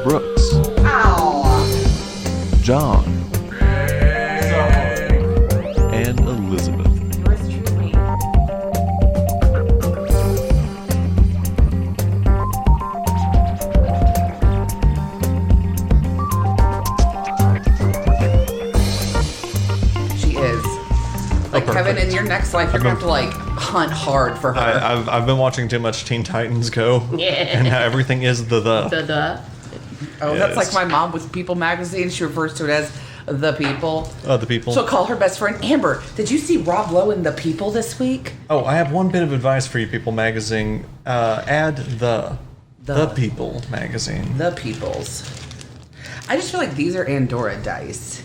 Brooks, Ow. John, and Elizabeth. Yours truly. She is. Like, Kevin, in your next life, you're going to have to, like, hunt hard for her. I've been watching too much Teen Titans Go. Yeah. And how everything is the. Oh, that's like my mom with People magazine. She refers to it as The People. The people. She'll call her best friend Amber. Did you see Rob Lowe in The People this week? Oh, I have one bit of advice for you, People magazine. Add the People magazine. The Peoples. I just feel like these are Andorra dice.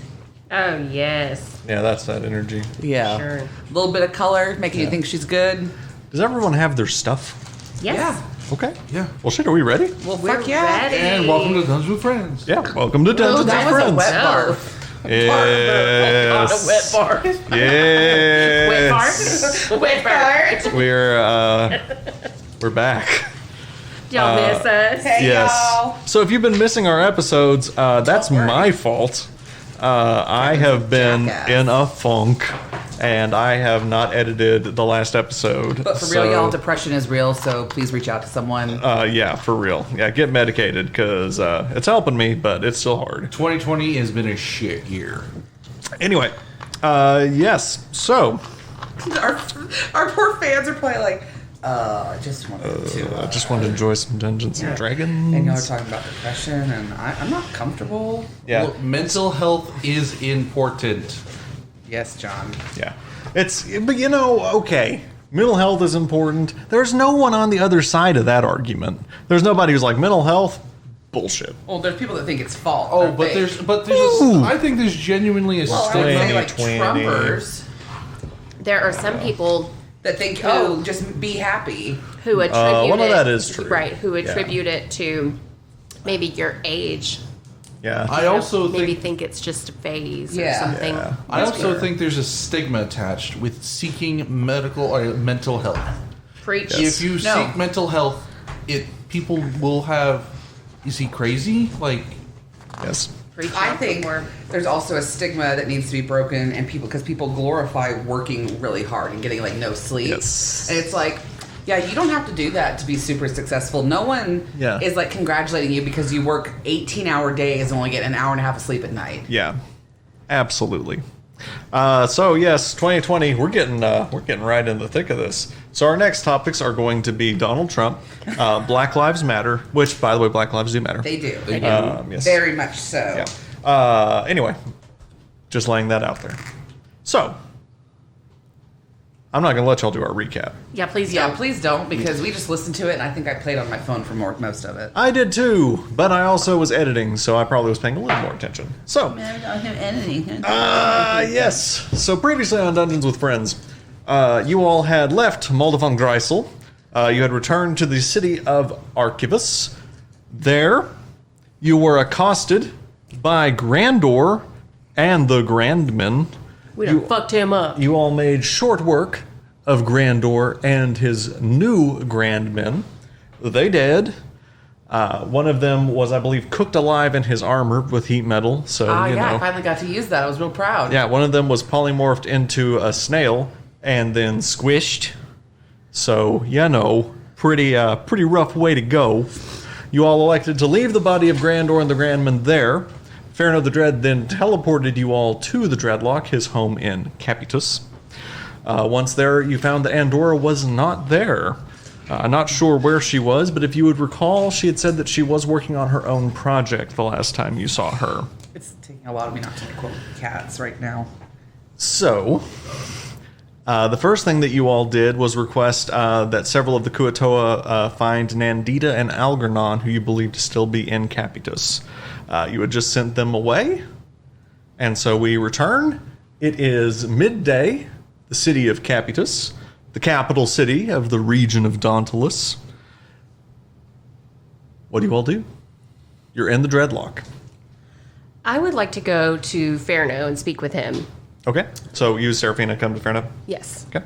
Oh, yes. Yeah, that's that energy. Yeah. Sure. A little bit of color, making you think she's good. Does everyone have their stuff? Yes. Yeah. Okay. Yeah. Well, shit, are we ready? Well, We're fuck yeah. ready. And welcome to Dungeons with Friends. Yeah, welcome to Oh, Dungeons that and was a Friends. wet No. bar. Yes. A wet bar. Yes. Wet fart. We're back. Y'all miss us. Hey, Yes. y'all. So if you've been missing our episodes, that's Don't worry. my fault. I have been Jackass. in a funk, and I have not edited the last episode. But for real, y'all, depression is real, so please reach out to someone. Yeah, for real. Yeah, get medicated, because it's helping me, but it's still hard. 2020 has been a shit year. Anyway, yes, so Our poor fans are probably like, I just wanted to. I just want to enjoy some Dungeons and Dragons. And y'all are talking about depression, and I'm not comfortable. Yeah, Well, mental health is important. Yes, John. yeah. But you know, okay. Mental health is important. There's no one on the other side of that argument. There's nobody who's like, mental health, bullshit. Well, there's people that think it's false. Oh, or but fake. there's I think there's genuinely a Well, I would say like 20. Trumpers There are some people that think, oh, just be happy. who attribute well, it, that is true. Right, who Yeah. attribute it to maybe your age. Yeah. I also Maybe think think it's just a phase or Yeah. something. Yeah. I also think there's a stigma attached with seeking medical or mental health. Preach. Yes. If you No. seek mental health, people will have. Is he crazy? Like, Yes. Preach I on think for- there's also a stigma that needs to be broken, and because people glorify working really hard and getting like no sleep. Yes. And it's like, yeah, you don't have to do that to be super successful. No one Yeah. is like congratulating you because you work 18-hour days and only get an hour and a half of sleep at night. Yeah. Absolutely. So yes, 2020, we're getting right in the thick of this. So our next topics are going to be Donald Trump, Black Lives Matter, which, by the way, Black Lives do matter. They do. Yes. Very much so. Yeah. Anyway, just laying that out there. So, I'm not going to let y'all do our recap. Yeah, please Yeah, don't. please don't, because we just listened to it, and I think I played on my phone for most of it. I did too, but I also was editing, so I probably was paying a little more attention. So, yes. So previously on Dungeons with Friends, you all had left Moldavon Greisel. You had returned to the city of Archivus. There, you were accosted by Grandor and the Grandmen. We done fucked him up. You all made short work of Grandor and his new Grandmen. They did. One of them was, I believe, cooked alive in his armor with heat metal. So, I you know. finally got to use that. I was real proud. Yeah, one of them was polymorphed into a snail and then squished. So, you know, pretty rough way to go. You all elected to leave the body of Grandor and the Grandman there. Farno the Dread then teleported you all to the Dreadlock, his home in Capitus. Once there, you found that Andorra was not there. I'm not sure where she was, but if you would recall, she had said that she was working on her own project the last time you saw her. It's taking a lot of me not to quote cats right now. So, the first thing that you all did was request that several of the Kuatoa find Nandita and Algernon, who you believe to still be in Capitus. You had just sent them away, and so we return. It is midday, the city of Capitus, the capital city of the region of Dauntilus. What do you all do? You're in the Dreadlock. I would like to go to Farno and speak with him. Okay, so you, Serafina, come to Fairno. Yes. Okay.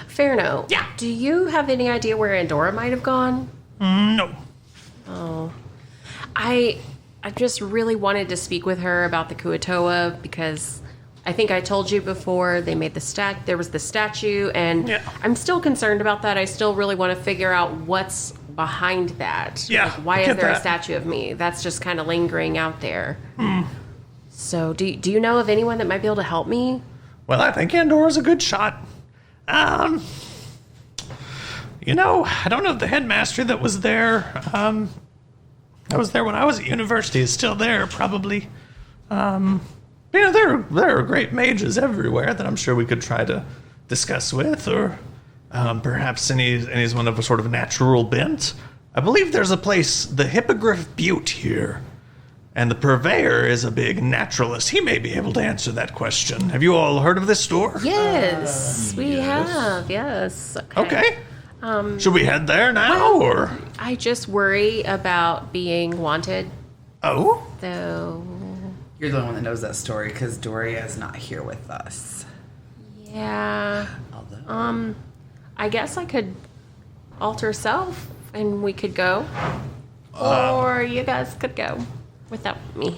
Farno. Yeah. Do you have any idea where Andorra might have gone? No. Oh. I I just really wanted to speak with her about the Kuatoa because I think I told you before they made there was the statue, and I'm still concerned about that. I still really want to figure out what's behind that. Yeah, Like, why I is get there a that. statue of me? That's just kind of lingering out there. So do you know of anyone that might be able to help me? Well, I think Andorra's a good shot. You know, I don't know if the headmaster that was there, I was there when I was at university, is still there, probably. You know, there are great mages everywhere that I'm sure we could try to discuss with, or perhaps any's one of a sort of natural bent. I believe there's a place, the Hippogriff Butte here, and the purveyor is a big naturalist. He may be able to answer that question. Have you all heard of this store? Yes, we have. Yes. Okay. Should we head there now, or? I just worry about being wanted, Oh? though. You're the one that knows that story because Doria is not here with us. Yeah. Although, I guess I could alter self and we could go. Or you guys could go without me.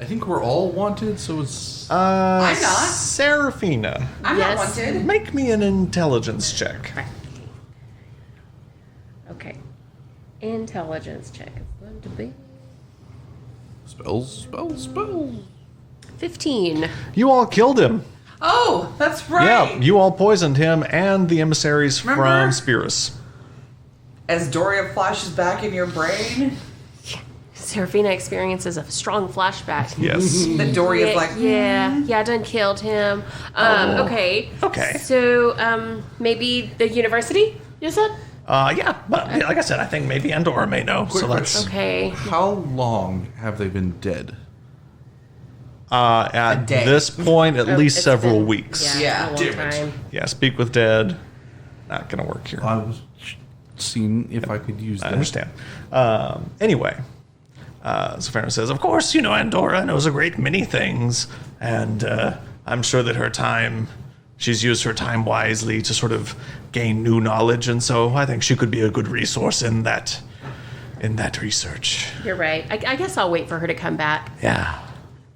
I think we're all wanted, so it's... I'm not. Serafina, I'm Yes. not wanted. make me an intelligence check. Okay. Intelligence check is going to be Spells. 15. You all killed him. Oh, that's right. Yeah, you all poisoned him and the emissaries Remember? from Spirus. As Doria flashes back in your brain, Serafina experiences a strong flashback. Yes. the Doria's like, I done killed him. Okay. Okay. So, maybe the university, you said? Yeah, but like I said, I think maybe Andorra may know. So let's. Okay. How long have they been dead? At day. this point, at least It's several been- weeks. Yeah, a long damn it. time. Yeah, speak with dead. Not gonna work here. I was seeing if I could use I that. understand. Anyway, Serafina says, of course, you know, Andorra knows a great many things, and I'm sure that she's used her time wisely to sort of gain new knowledge, and so I think she could be a good resource in that research. You're right. I guess I'll wait for her to come back. Yeah.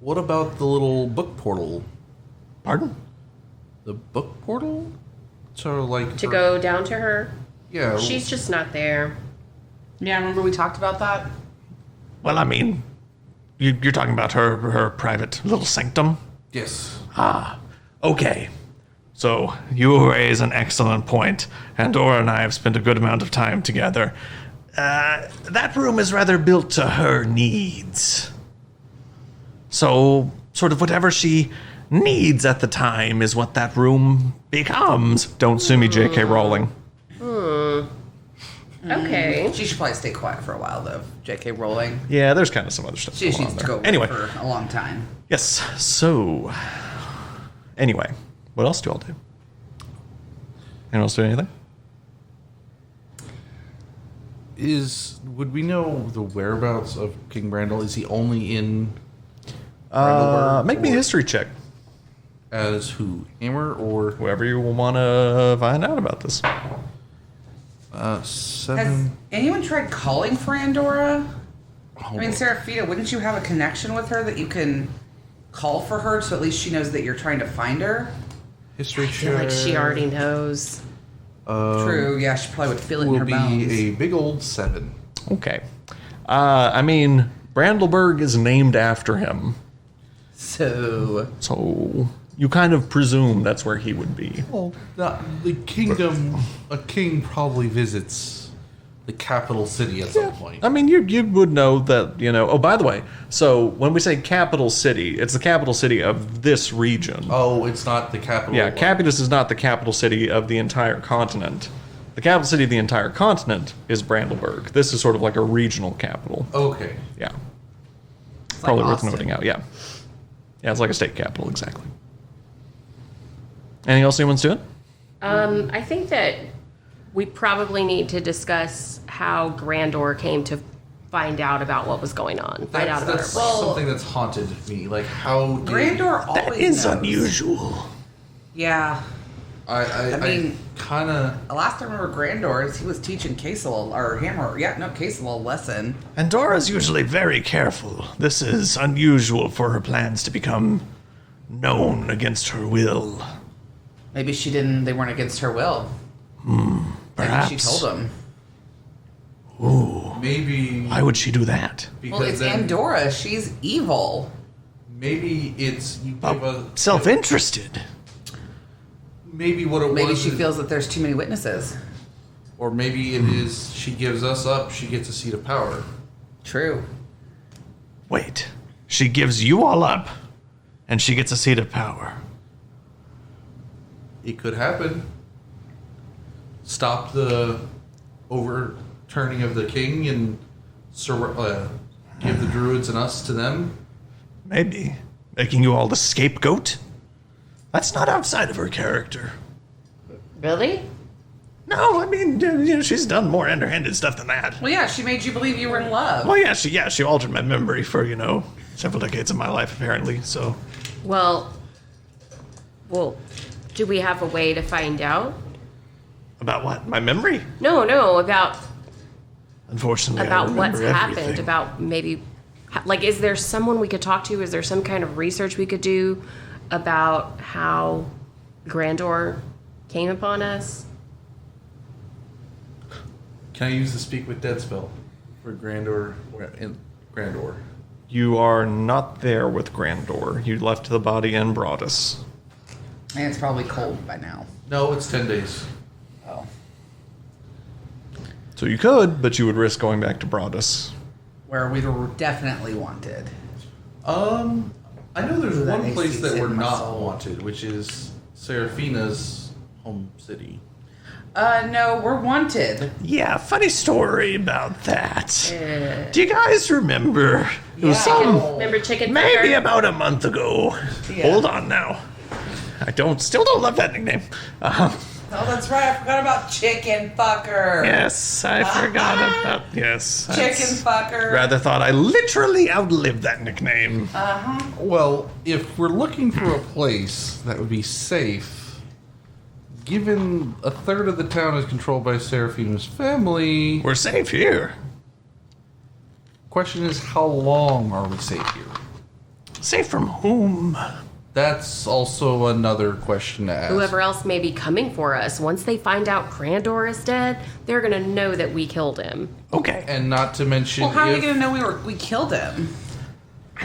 What about the little book portal? Pardon? The book portal? So, like... To go down to her. Yeah. She's just not there. yeah, remember we talked about that? Well, I mean, you're talking about her private little sanctum? Yes. Okay. So, you raise an excellent point. Andorra and I have spent a good amount of time together. That room is rather built to her needs. So, sort of whatever she needs at the time is what that room becomes. Don't sue me, J.K. Rowling. Okay. She should probably stay quiet for a while, though. J.K. Rowling. Yeah, there's kind of some other stuff She going needs on to there. go Anyway, for a long time. yes. So, anyway, what else do y'all do? Anyone else do anything? Would we know the whereabouts of King Brandel? Is he only in Brandelburg? Make me a or history check. As who? Hammer or Whoever you want to find out about this. 7? Has anyone tried calling for Andorra? I mean, Serafina, wouldn't you have a connection with her that you can call for her so at least she knows that you're trying to find her? History I feel like she already knows. True, yeah, she probably would feel it in will her be bones. a big old 7. Okay. I mean, Brandelburg is named after him. So, So you kind of presume that's where he would be. Well, the kingdom, a king probably visits the capital city at some point. I mean, you would know that, you know. Oh, by the way, so when we say capital city, it's the capital city of this region. Oh, it's not the capital. Yeah, Capitus is not the capital city of the entire continent. The capital city of the entire continent is Brandelburg. This is sort of like a regional capital. Okay. Yeah. it's Probably like worth Austin. noting out, yeah. Yeah, it's like a state capital, exactly. Anything else anyone's doing? I think that we probably need to discuss how Grandor came to find out about what was going on. Find out about That's her. something that's haunted me. Like, how did... Grandor always That is knows. unusual. Yeah. I mean, kind of. last I remember Grandor is he was teaching Kasel Kasel a lesson. Andora's usually very careful. This is unusual for her plans to become known against her will. Maybe they weren't against her will. Perhaps. Maybe she told him. Ooh. Maybe. Why would she do that? Well, it's Andorra. She's evil. Maybe it's you give a self-interested. Maybe what it was. Maybe she feels that there's too many witnesses. Or maybe it is she gives us up, she gets a seat of power. True. Wait. She gives you all up, and she gets a seat of power. It could happen. Stop the overturning of the king and give the druids and us to them. Maybe. Making you all the scapegoat? That's not outside of her character. Really? No, I mean, she's done more underhanded stuff than that. Well, yeah, she made you believe you were in love. Well, yeah, she altered my memory for, several decades of my life, apparently, so. Well, do we have a way to find out? About what? My memory? No, about Unfortunately, about I what's remember happened, everything. about maybe, like, is there someone we could talk to? Is there some kind of research we could do about how Grandor came upon us? Can I use the Speak with Dead spell for Grandor? You are not there with Grandor. You left the body in Broadus. And it's probably cold by now. No, it's 10 days. Oh. So you could, but you would risk going back to Broadus. Where we were definitely wanted. I know there's That one place AC that in we're my not soul. wanted, which is Serafina's home city. No, we're wanted. Yeah, funny story about that. Do you guys remember? It was Remember Chicken maybe Fucker? about a month ago. Yeah. Hold on now. Still don't love that nickname. Oh, that's right. I forgot about Chicken Fucker. Yes, I forgot about yes. Chicken Fucker. Rather thought I literally outlived that nickname. Well, if we're looking for a place that would be safe, given a third of the town is controlled by Serafina's family, We're safe here. question is how long are we safe here? Safe from whom? That's also another question to ask. Whoever else may be coming for us, once they find out Grandor is dead, they're gonna know that we killed him. Okay. And not to mention, Well, how are we going to know we killed him?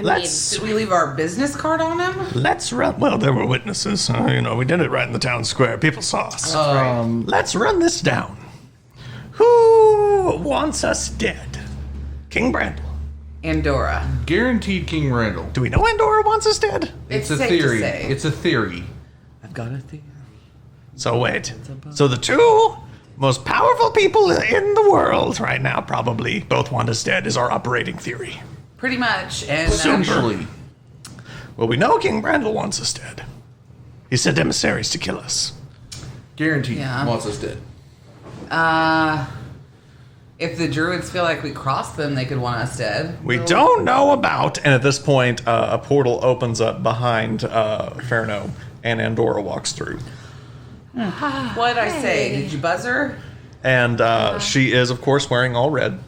Let's Did we leave our business card on him? run. Well, there were witnesses. We did it right in the town square. People saw us. Let's run this down. Who wants us dead? King Brandel. Andorra. guaranteed King Randall. Do we know Andorra wants us dead? It's It's a safe to theory. say. It's a theory. I've got a theory. So wait. So the two most powerful people in the world right now probably both want us dead is our operating theory. Pretty much. And Actually, Well, we know King Brandel wants us dead. He sent emissaries to kill us. guaranteed Yeah. wants us dead. if the druids feel like we crossed them, they could want us dead. We don't know about, and at this point, a portal opens up behind Ferno, and Andorra walks through. What'd I say? Did you buzz her? And she is, of course, wearing all red.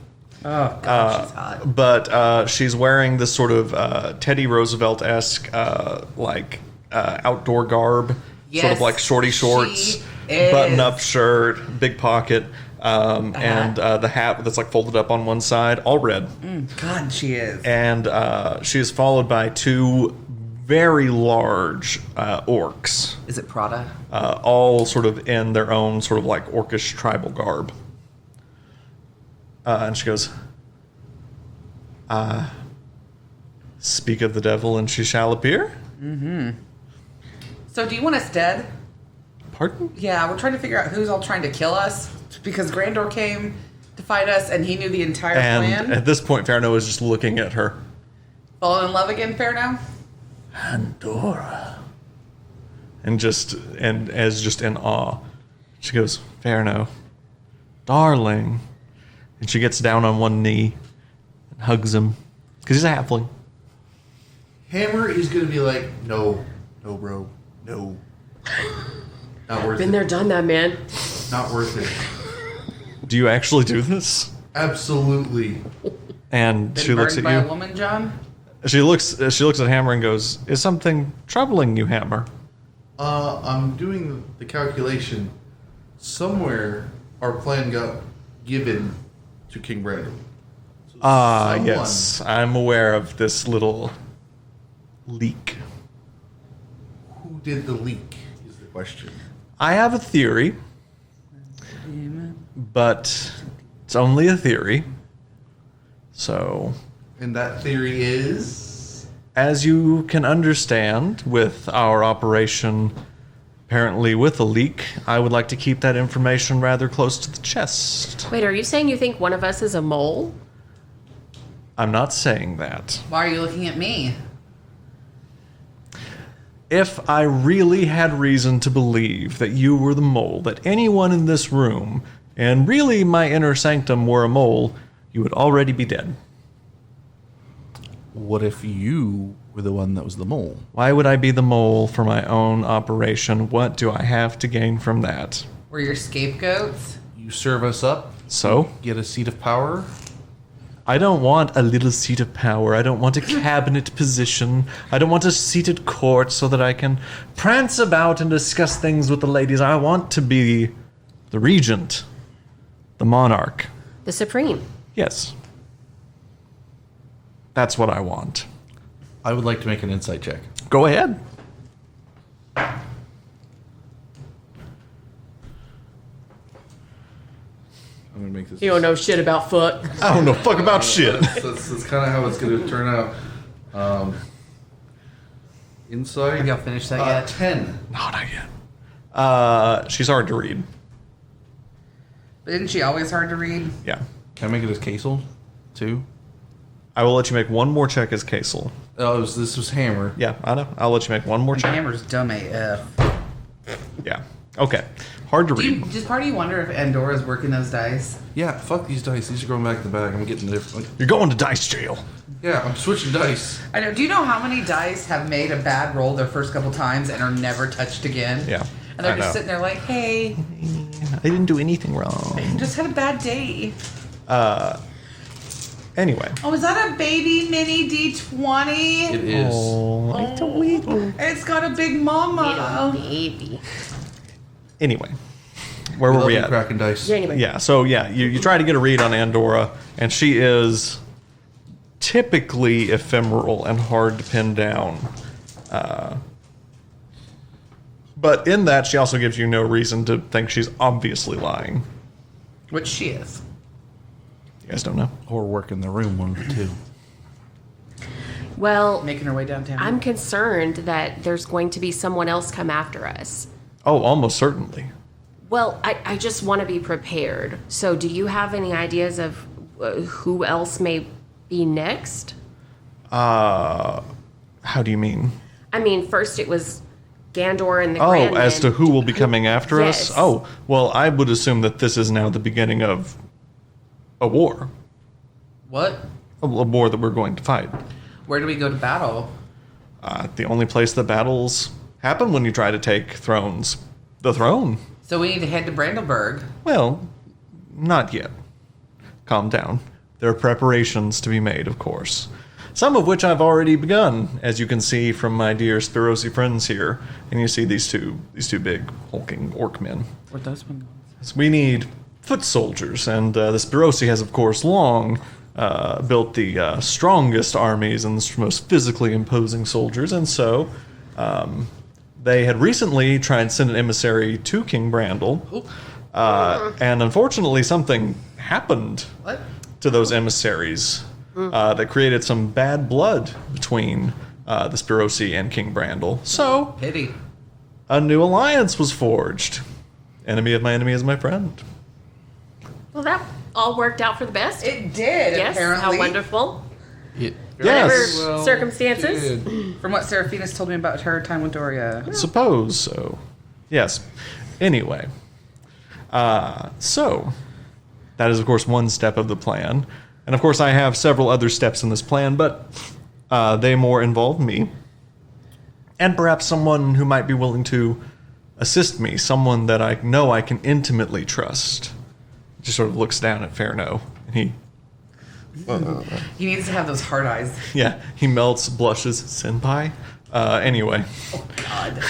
Oh, God, she's hot. But she's wearing this sort of Teddy Roosevelt-esque, outdoor garb. Sort Yes, of like shorty shorts, she is. button-up shirt, big pocket, and the hat that's like folded up on one side, all red. God, she is. And she is followed by two very large orcs, Is it Prada? all sort of in their own sort of like orcish tribal garb. And she goes, speak of the devil and she shall appear? So, do you want us dead? Pardon? Yeah, we're trying to figure out who's all trying to kill us because Grandor came to fight us and he knew the entire And plan. at this point, Ferno is just looking at her. Falling in love again, fair now? Andorra. And just in awe. She goes, Ferno, darling. And she gets down on one knee and hugs him. Because he's a halfling. Hammer is going to be like, no, bro, no. Not worth Been it. there, done that, man. Not worth it. Do you actually do this? Absolutely. And Been she looks burned at by a you. woman, John? She looks at Hammer and goes, "Is something troubling you, Hammer?" I'm doing the calculation. Somewhere our plan got given to King Brandon. So someone- Yes. I'm aware of this little leak. Who did the leak is the question. I have a theory, but it's only a theory. So, And that theory is... as you can understand, with our operation apparently with a leak, I would like to keep that information rather close to the chest. Wait, are you saying you think one of us is a mole? I'm not saying that. Why are you looking at me? If I really had reason to believe that you were the mole, that anyone in this room, and really my inner sanctum, were a mole, you would already be dead. What if you were the one that was the mole? Why would I be the mole for my own operation? What do I have to gain from that? We're your scapegoats? You serve us up, So, get a seat of power. I don't want a little seat of power. I don't want a cabinet position. I don't want a seat at court so that I can prance about and discuss things with the ladies. I want to be the regent, the monarch. The Supreme. Yes. That's what I want. I would like to make an insight check. Go ahead. I'm gonna make this. You don't know shit about foot. I don't know fuck about shit. That's kind of how it's gonna turn out. Insight. Have y'all finished that yet? 10. No, not yet. She's hard to read. But isn't she always hard to read? Yeah. Can I make it as Kasel? 2? I will let you make one more check as Kasel. Oh, this was Hammer. Yeah, I know. I'll let you make one more check. Hammer's dumb AF. Yeah. Okay. Hard to Do you, read. does part of you wonder if Andora's working those dice? Yeah, fuck these dice. These are going back in the bag. I'm getting different. You're going to dice jail. Yeah, I'm switching dice. I know. Do you know how many dice have made a bad roll their first couple times and are never touched again? Yeah. And they're I just know. sitting there like, hey, I didn't do anything wrong. just had a bad day. Anyway. Oh, is that a baby mini D20? It is. Oh, it's a wee- It's got a big mama. Baby. Anyway. Where We were love we you, at? cracking dice. Yeah, anyway. Yeah, so yeah, you try to get a read on Andorra, and she is typically ephemeral and hard to pin down. But in that, she also gives you no reason to think she's obviously lying. Which she is. You guys don't know? Or work in the room, one of the two. Well, Making her way downtown. I'm concerned that there's going to be someone else come after us. Oh, almost certainly. Well, I just want to be prepared. So, do you have any ideas of who else may be next? How do you mean? I mean, first it was Gandor and the Oh, Grandmen. as to who will be coming after us? Yes. Oh, well, I would assume that this is now the beginning of a war. What? A war that we're going to fight. Where do we go to battle? The only place that battles happen when you try to take thrones. The throne. So we need to head to Brandelburg. Well, not yet. Calm down. There are preparations to be made, of course. Some of which I've already begun, as you can see from my dear Spirosi friends here. And you see these two big hulking orc men. Where'd those one go? So we need foot soldiers, and the Spirosi has, of course, long built the strongest armies and the most physically imposing soldiers, and so they had recently tried to send an emissary to King Brandel, and unfortunately something happened What? to those emissaries that created some bad blood between the Spirosi and King Brandel. So Pity. a new alliance was forged. Enemy of my enemy is my friend. Well, that all worked out for the best. It did, Yes, apparently. how wonderful. Yes. Whatever circumstances. From what Serafina's told me about her time with Doria. Suppose so. Yes. Anyway. So, that is, of course, one step of the plan. And, of course, I have several other steps in this plan, but they more involve me. And perhaps someone who might be willing to assist me, someone that I know I can intimately trust. Just sort of looks down at Fairno, and he needs to have those hard eyes. he melts, blushes. Senpai. Anyway. Oh God.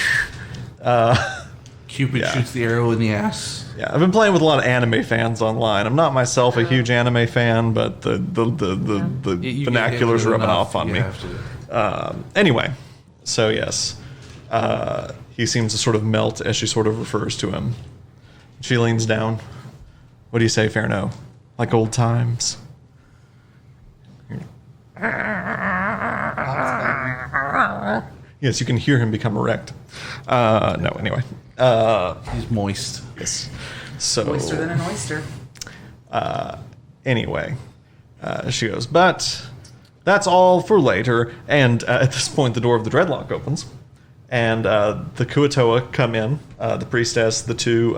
Cupid shoots the arrow in the ass. Yeah, I've been playing with a lot of anime fans online. I'm not myself a huge anime fan, but the vernacular's rubbing off on me. Anyway, so yes, he seems to sort of melt as she sort of refers to him. She leans down. What do you say, Fairno? Like old times? Yes, you can hear him become erect. No, anyway. He's moist. Yes. So Moister than an oyster. Anyway, she goes, but that's all for later. And at this point, the door of the Dreadlock opens, and the Kuatoa come in. The priestess, the two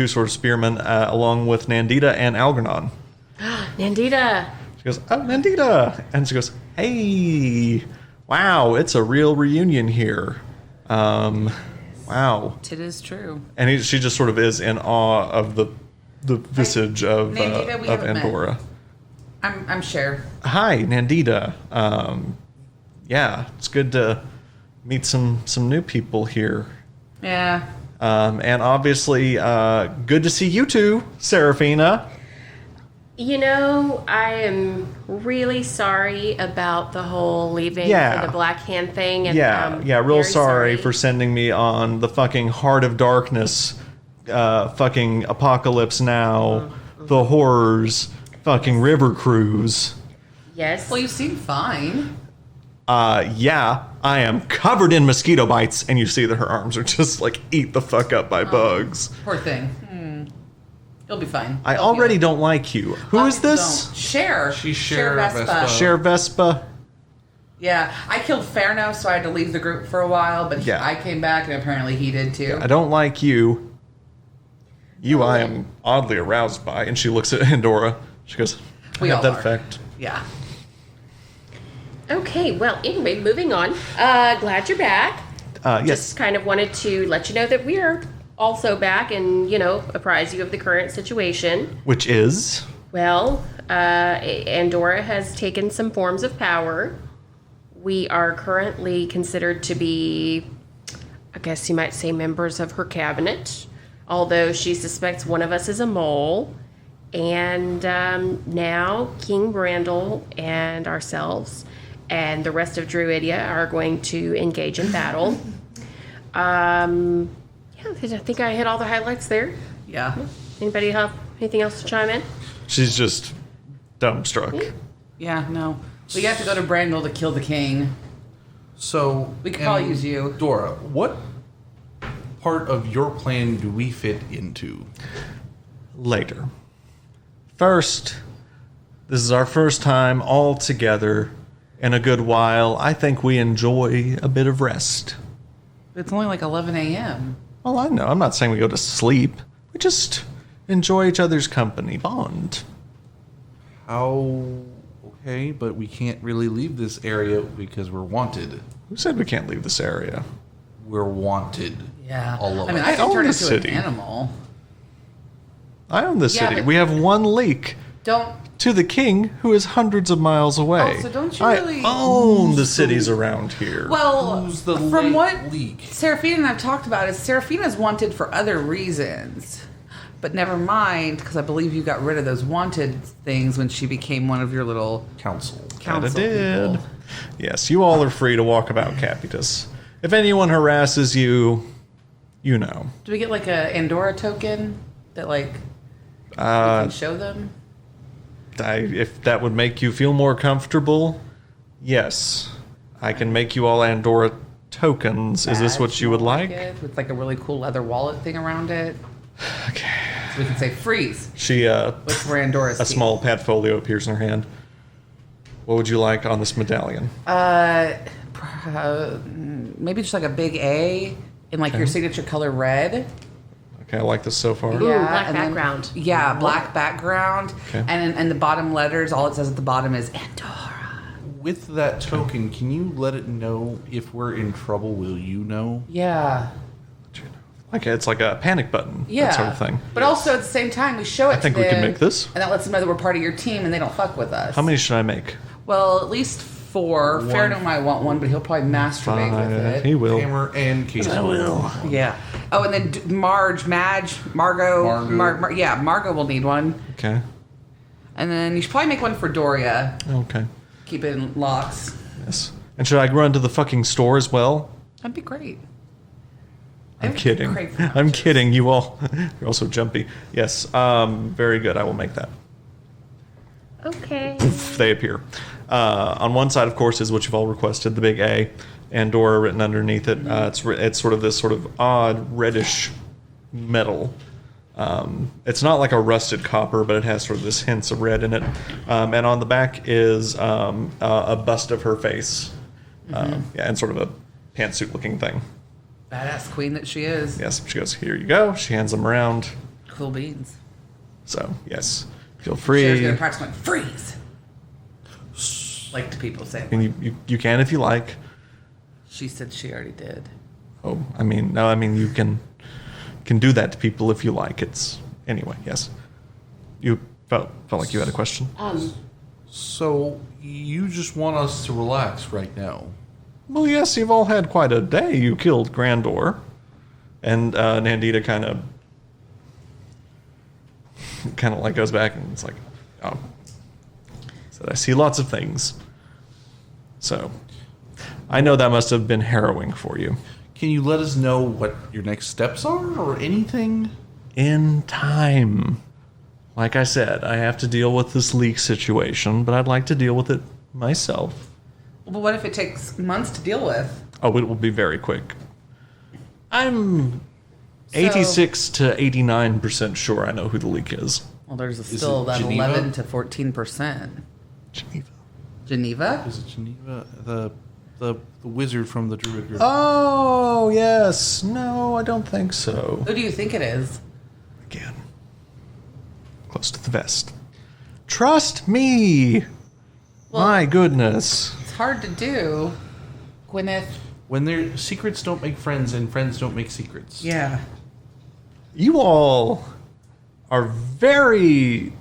sort of spearmen, along with Nandita and Algernon. Nandita. She goes, oh, Nandita, and she goes, hey, wow, it's a real reunion here. Wow. It is true. And she just sort of is in awe of the visage of Nandita, we haven't met. Andorra. I'm Cher. Hi, Nandita. Yeah, it's good to meet some new people here. Yeah. And obviously, good to see you two, Serafina. You know, I am really sorry about the whole leaving Yeah. for the Black Hand thing. And, Yeah, real very sorry for sending me on the fucking Heart of Darkness, fucking Apocalypse Now, the horrors, fucking river cruise. Yes. Well, you seem fine. Yeah, I am covered in mosquito bites, and you see that her arms are just like eat the fuck up by bugs. Poor thing. You'll be fine. I already don't like you. Who is this? Cher. She's Cher Cher Vespa. Vespa. Cher Vespa. Yeah, I killed Fairno, so I had to leave the group for a while, but Yeah. I came back, and apparently he did too. I don't like you. You I am oddly aroused by. And she looks at Andorra. She goes, We I have all that are. effect. Yeah. Okay, well, anyway, moving on. Glad you're back. Yes. Just kind of wanted to let you know that we are also back and, apprise you of the current situation. Which is? Well, Andorra has taken some forms of power. We are currently considered to be, I guess you might say, members of her cabinet, although she suspects one of us is a mole. And now King Brandel and ourselves and the rest of Druidia are going to engage in battle. I think I hit all the highlights there. Yeah. Anybody have anything else to chime in? She's just dumbstruck. Yeah, no. We have to go to Brandel to kill the king. So We could probably use you. Dora, what part of your plan do we fit into? Later. First, this is our first time all together in a good while. I think we enjoy a bit of rest. It's only like 11 a.m. Well, I know. I'm not saying we go to sleep. We just enjoy each other's company. Bond. Okay, but we can't really leave this area because we're wanted. Who said we can't leave this area? We're wanted. Yeah. All of I mean, us. I I can own turn the into city. an animal. I own the Yeah, city. but- We have one leak Don't. to the king who is hundreds of miles away. Also, don't you I really- own the cities around here. Well, Who's the from what leak? Serafina and I've talked about is Serafina's wanted for other reasons. But never mind, because I believe you got rid of those wanted things when she became one of your little Council. Kinda council did. people. Yes, you all are free to walk about Capitus. If anyone harasses you, you know. Do we get like a Andorra token that like we can show them? If that would make you feel more comfortable, yes. I can make you all Andorra tokens. Is this what you would like? it, with like a really cool leather wallet thing around it. Okay. So we can say freeze She, with for Andorra's a teeth. small padfolio appears in her hand. What would you like on this medallion? Maybe just like a big A in like your signature color red. Okay, I like this so far. Ooh, black and then- background. Yeah, black background. Okay. And the bottom letters, all it says at the bottom is Andorra. With that token, can you let it know if we're in trouble? Will you know? Yeah. Like it's like a panic button, Yeah. that sort of thing. But also at the same time, we show it I think to we can them, make this. and that lets them know that we're part of your team and they don't fuck with us. How many should I make? Well, at least 4. Farron might want one, but he'll probably masturbate with it. He will. Hammer and Kasel. I will. Yeah. Oh, and then Margot. Margot will need one. Okay. And then you should probably make one for Doria. Okay. Keep it in locks. Yes. And should I run to the fucking store as well? That'd be great. I'm kidding. I'm kidding. You all, you're also jumpy. Yes. Very good. I will make that. Okay. They appear. On one side, of course, is what you've all requested, the big A, and Dora written underneath it. It's sort of this sort of odd reddish metal. It's not like a rusted copper, but it has sort of this hints of red in it. And on the back is a bust of her face. And sort of a pantsuit-looking thing. Badass queen that she is. Yes, she goes, here you go. She hands them around. Cool beans. So, yes, feel Cher's free. gonna practice like freeze. Like the people say. And you can if you like. She said she already did. Oh, I mean, no, I mean, you can do that to people if you like. It's, anyway, yes. You felt like you had a question? So, you just want us to relax right now? Well, yes, you've all had quite a day. You killed Grandor. And Nandita kind of like goes back and it's like, oh. Said, I see lots of things. So, I know that must have been harrowing for you. Can you let us know what your next steps are or anything? In time. Like I said, I have to deal with this leak situation, but I'd like to deal with it myself. But what if it takes months to deal with? Oh, it will be very quick. I'm 86 to 89% sure I know who the leak is. Well, there's still that Geneva? 11 to 14%. Geneva. Geneva? Is it Geneva? The wizard from the Druid group. Oh, yes. No, I don't think so. Who do you think it is? Again. Close to the vest. Trust me! My goodness. It's hard to do. Gwyneth. When secrets don't make friends and friends don't make secrets. Yeah. You all are very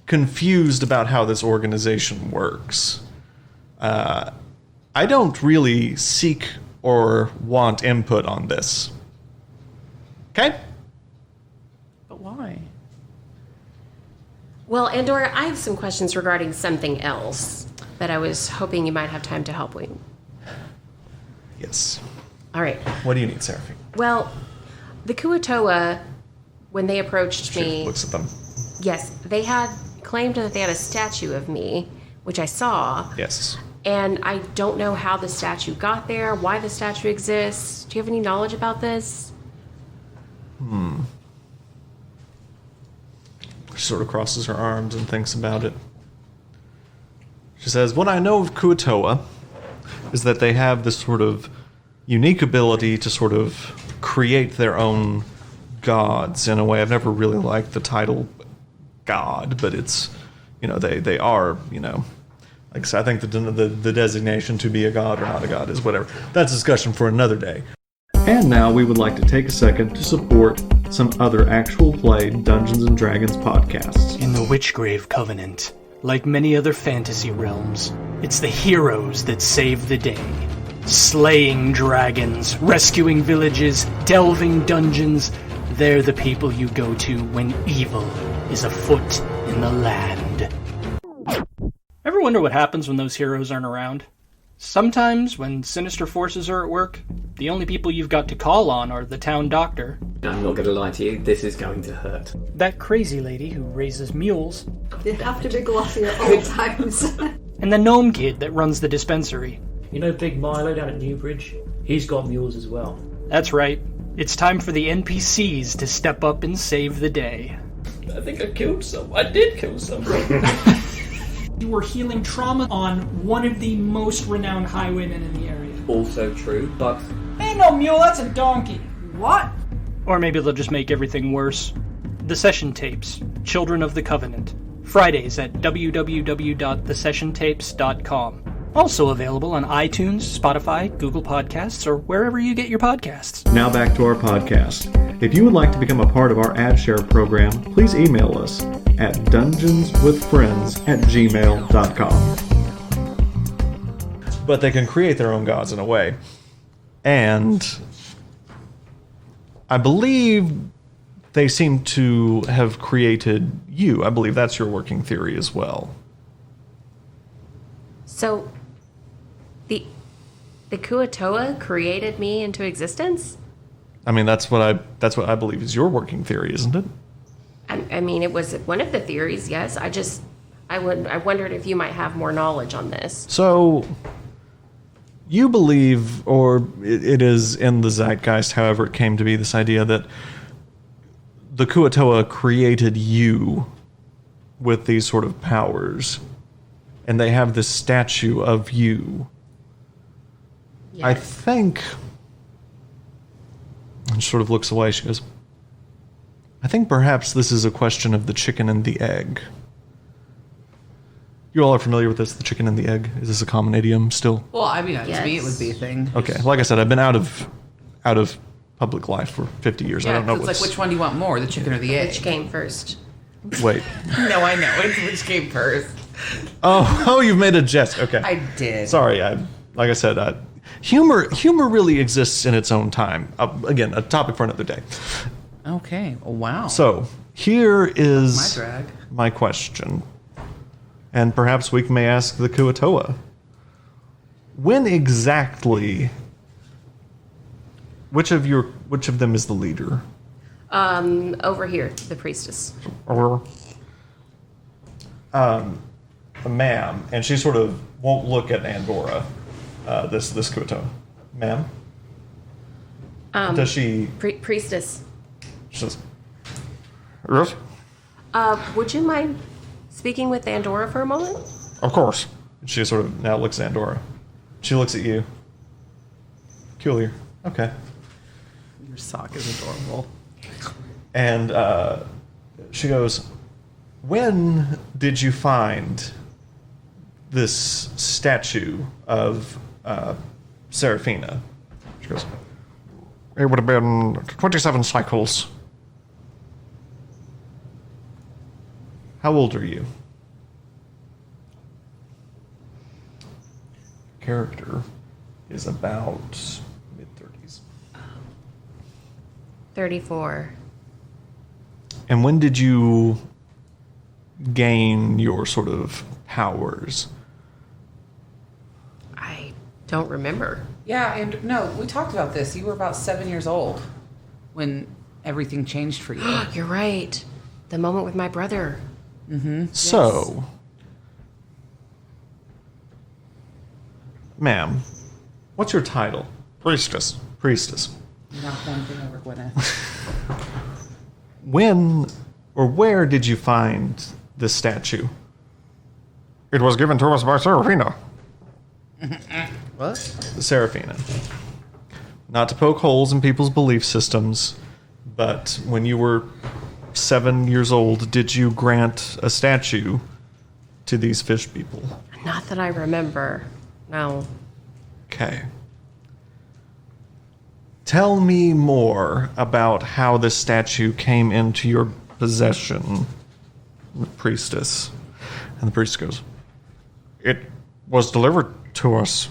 confused about how this organization works. I don't really seek or want input on this. Okay? But why? Well, Andorra, I have some questions regarding something else that I was hoping you might have time to help with. Yes. All right. What do you need, Serafina? Well, the Kuatoa, when they approached She me, looks at them. yes, they had claimed that they had a statue of me, which I saw. Yes. And I don't know how the statue got there, why the statue exists. Do you have any knowledge about this? She sort of crosses her arms and thinks about it. She says, what I know of Kuatoa is that they have this sort of unique ability to sort of create their own gods in a way. I've never really liked the title god, but it's, they are, like I said, I think the designation to be a god or not a god is whatever. That's a discussion for another day. And now we would like to take a second to support some other actual play Dungeons & Dragons podcasts. In the Witchgrave Covenant, like many other fantasy realms, it's the heroes that save the day. Slaying dragons, rescuing villages, delving dungeons, they're the people you go to when evil is afoot in the land. Ever wonder what happens when those heroes aren't around? Sometimes, when sinister forces are at work, the only people you've got to call on are the town doctor, I'm not going to lie to you, this is going to hurt. that crazy lady who raises mules, They have to be glossy at all times. and the gnome kid that runs the dispensary. You know Big Milo down at Newbridge? He's got mules as well. That's right. It's time for the NPCs to step up and save the day. I think I killed some. I did kill some. You were healing trauma on one of the most renowned highwaymen in the area. Also true, but Ain't no mule, that's a donkey. What? Or maybe they'll just make everything worse. The Session Tapes, Children of the Covenant. Fridays at www.thesessiontapes.com. Also available on iTunes, Spotify, Google Podcasts, or wherever you get your podcasts. Now back to our podcast. If you would like to become a part of our ad share program, please email us at dungeonswithfriends@gmail.com. But they can create their own gods in a way. And I believe they seem to have created you. I believe that's your working theory as well. So, the Kuatoa created me into existence? I mean, that's what I believe is your working theory, isn't it? I mean, it was one of the theories, yes. I wondered if you might have more knowledge on this. So, you believe, or it is in the zeitgeist, however it came to be, this idea that the Kuatoa created you with these sort of powers, and they have this statue of you. Yes. I think... And she sort of looks away. She goes, I think perhaps this is a question of the chicken and the egg. You all are familiar with this, the chicken and the egg? Is this a common idiom still? Well, I mean, Yes. to me, it would be a thing. Okay, like I said, I've been out of public life for 50 years. Yeah, I don't know 'cause it's like, which one do you want more, the chicken or the egg? Which came first? Wait. No, I know. It's which came first. Oh, you've made a jest. Okay. I did. Sorry, like I said, humor really exists in its own time. Again, a topic for another day. Okay. Oh, wow. So, here is my drag. my question. And perhaps we may ask the Kuatoa. When exactly... Which of them is the leader? Over here, the priestess. Ma'am, and she sort of won't look at Andorra, this Kuatoa. Ma'am? Does she... Priestess. She says, yes? Would you mind speaking with Andorra for a moment? Of course. She sort of now looks at Andorra. She looks at you. Peculiar. Okay. Your sock is adorable. And she goes, when did you find this statue of Serafina? She goes, it would have been 27 cycles. How old are you? Character is about mid-30s. 34. And when did you gain your sort of powers? I don't remember. Yeah, and no, we talked about this. You were about 7 years old when everything changed for you. You're right. The moment with my brother. So, ma'am, what's your title? Priestess. Not one thing over Gwyneth. When or where did you find this statue? It was given to us by Serafina. What? Serafina. Not to poke holes in people's belief systems, but when you were 7 years old, did you grant a statue to these fish people? Not that I remember. No. Okay. Tell me more about how this statue came into your possession, the priestess. And the priest goes, it was delivered to us.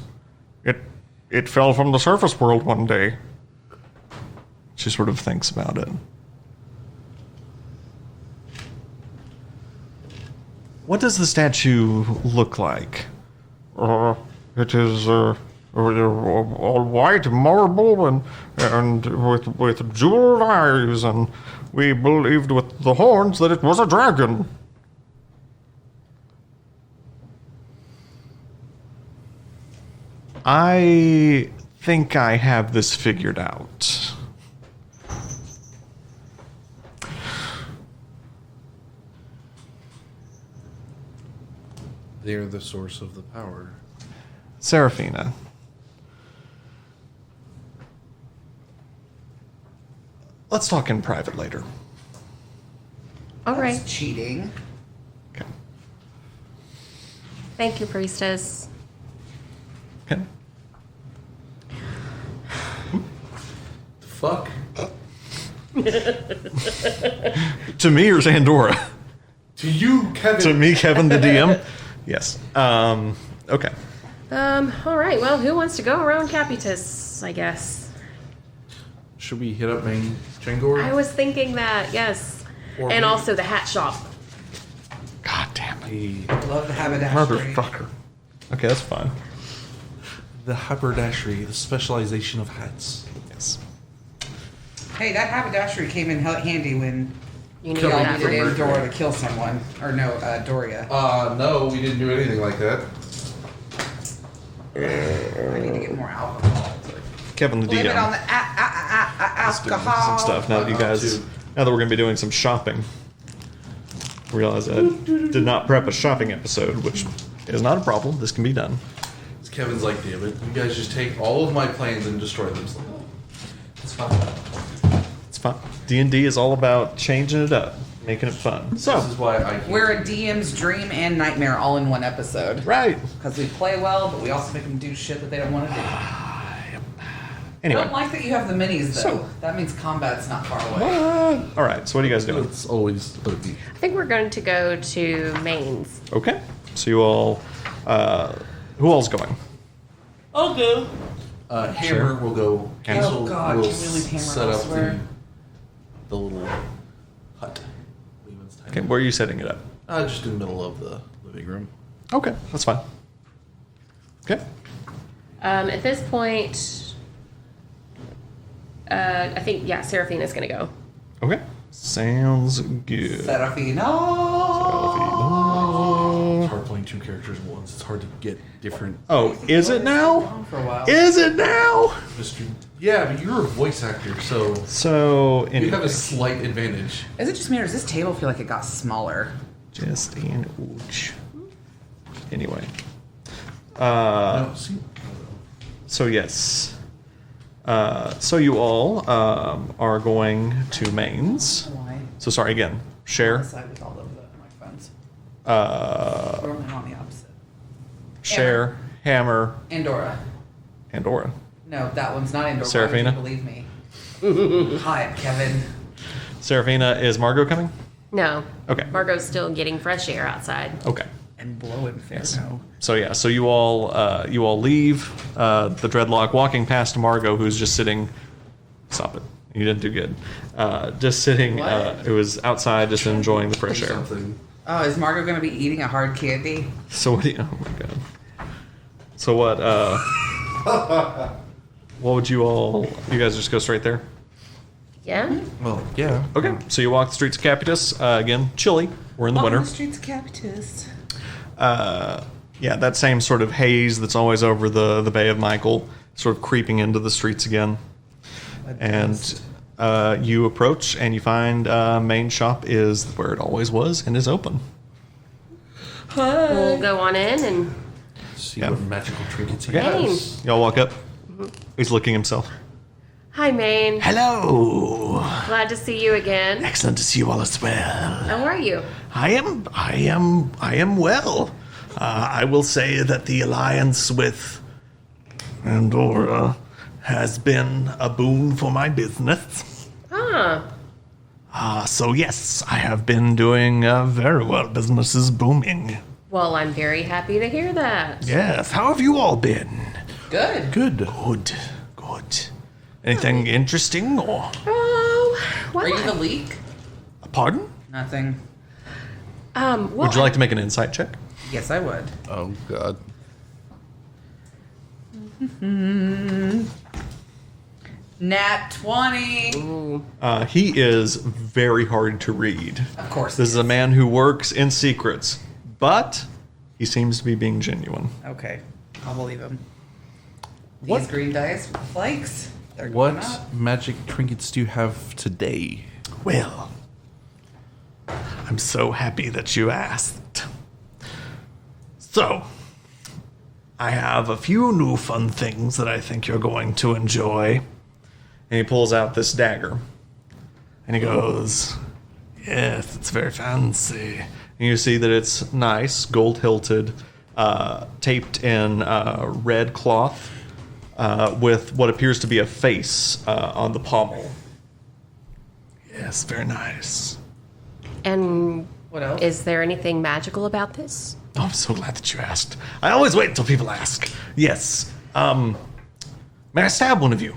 It fell from the surface world one day. She sort of thinks about it. What does the statue look like? It is all white marble and with jeweled eyes, and we believed with the horns that it was a dragon. I think I have this figured out. They're the source of the power. Serafina. Let's talk in private later. All right. That's cheating. Okay. Thank you, priestess. Okay. Fuck. To me or Sandora? To you, Kevin. To me, Kevin the DM? Yes. Okay. All right. Well, who wants to go around Capitus? I guess. Should we hit up main Jangor? I was thinking that. Yes. Or And maybe- also the hat shop. God damn it. Love the haberdashery. Motherfucker. Okay, that's fine. The haberdashery, the specialization of hats. Yes. Hey, that haberdashery came in handy when You need y'all that needed for Andorra to kill someone. Or no, Doria. No, we didn't do anything like that. I need to get more alcohol. Kevin the Blame it on DM. the alcohol. Some stuff. Now that you guys, now that we're going to be doing some shopping, realize I did not prep a shopping episode, which is not a problem. This can be done. Kevin's like, damn it, you guys just take all of my plans and destroy them. It's fine. It's fun. D&D is all about changing it up, making it fun. So, This is why I can't. We're a DM's dream and nightmare all in one episode. right. Because we play well, but we also make them do shit that they don't want to do. I Anyway. don't like that you have the minis, though. So- That means combat's not far away. All right. So what are you guys doing? It's always OP. I think we're going to go to Maine's. Okay. So you all, who all's going? I'll go. Hammer will go. Kasel Oh, God, will can we leave Hammer set up elsewhere? the little hut. Leland's tiny. Okay. Where are you setting it up? Just in the middle of the living room. Okay. That's fine. Okay. At this point, I think, Serafina's going to go. Okay. Sounds good. Serafina! It's hard playing two characters at once. It's hard to get different. Oh, is it now? For a while. Is it now? Yeah, but you're a voice actor, so So, you anyway. have a slight advantage. Is it just me, or does this table feel like it got smaller? Just an ooch. Anyway. No, see, So yes. So you all are going to Maine's. Why? So sorry again. Cher, Side with all of the microphones. uh, We're only on the opposite. Cher, Hammer, Andorra. Andorra. No, that one's not Andorra. Serafina? Why would you believe me? Hi, I'm Kevin. Serafina, is Margot coming? No. Okay. Margot's still getting fresh air outside. Okay. And blowing Fargo. So yeah, so you all leave the Dreadlock, walking past Margot, who's just sitting. Stop it! You didn't do good. Just sitting. What? It was outside, just enjoying the fresh air. something. Oh, is Margot going to be eating a hard candy? So what do you? Oh my god. So what? What would you all? You guys just go straight there? Yeah? Well, yeah. Okay. So you walk the streets of Capitus. Again, chilly. We're in the On winter. the streets of Capitus. Yeah, that same sort of haze that's always over the Bay of Michael, sort of creeping into the streets again. And you approach and you find main shop is where it always was and is open. We'll go on in and See Yeah. what magical trinkets he Okay. has. Y'all walk up. He's licking himself. hi, Maine. Hello. Glad to see you again. Excellent to see you all as well. How are you? I am well. I will say that the alliance with Andorra has been a boon for my business. Huh. So yes, I have been doing very well. Business is booming. Well, I'm very happy to hear that. Yes. How have you all been? Good. Good. Good. Anything interesting or? Oh, well. Are you the leak? Pardon? Nothing. Well, Would you like to make an insight check? Yes, I would. Oh, God. Nat 20. He is very hard to read. Of course. This is a man who works in secrets, but he seems to be being genuine. Okay. I'll believe him. What- These green dice flakes. They're going What up. magic trinkets do you have today? Well, I'm so happy that you asked. So, I have a few new fun things that I think you're going to enjoy. And he pulls out this dagger. And he goes, yes, it's very fancy. And you see that it's nice, gold hilted, taped in red cloth with what appears to be a face on the pommel. Yes, very nice. And What else? is there anything magical about this? Oh, I'm so glad that you asked. I always wait until people ask. Yes. May I stab one of you?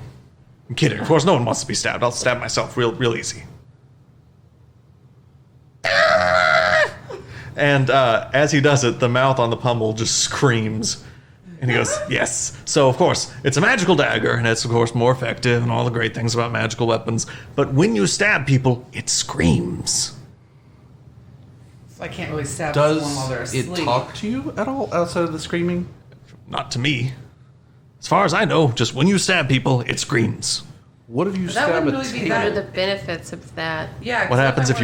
I'm kidding. Of course, no one wants to be stabbed. I'll stab myself real easy. And as he does it, the mouth on the pommel just screams. And he goes, yes. So, of course, it's a magical dagger, and it's, of course, more effective and all the great things about magical weapons. But when you stab people, it screams. So I can't really stab someone while they're Does asleep. it talk to you at all outside of the screaming? Not to me. As far as I know, just when you stab people, it screams. What if you That stab a wouldn't really be table? What are the benefits of that? Yeah. 'cause What happens if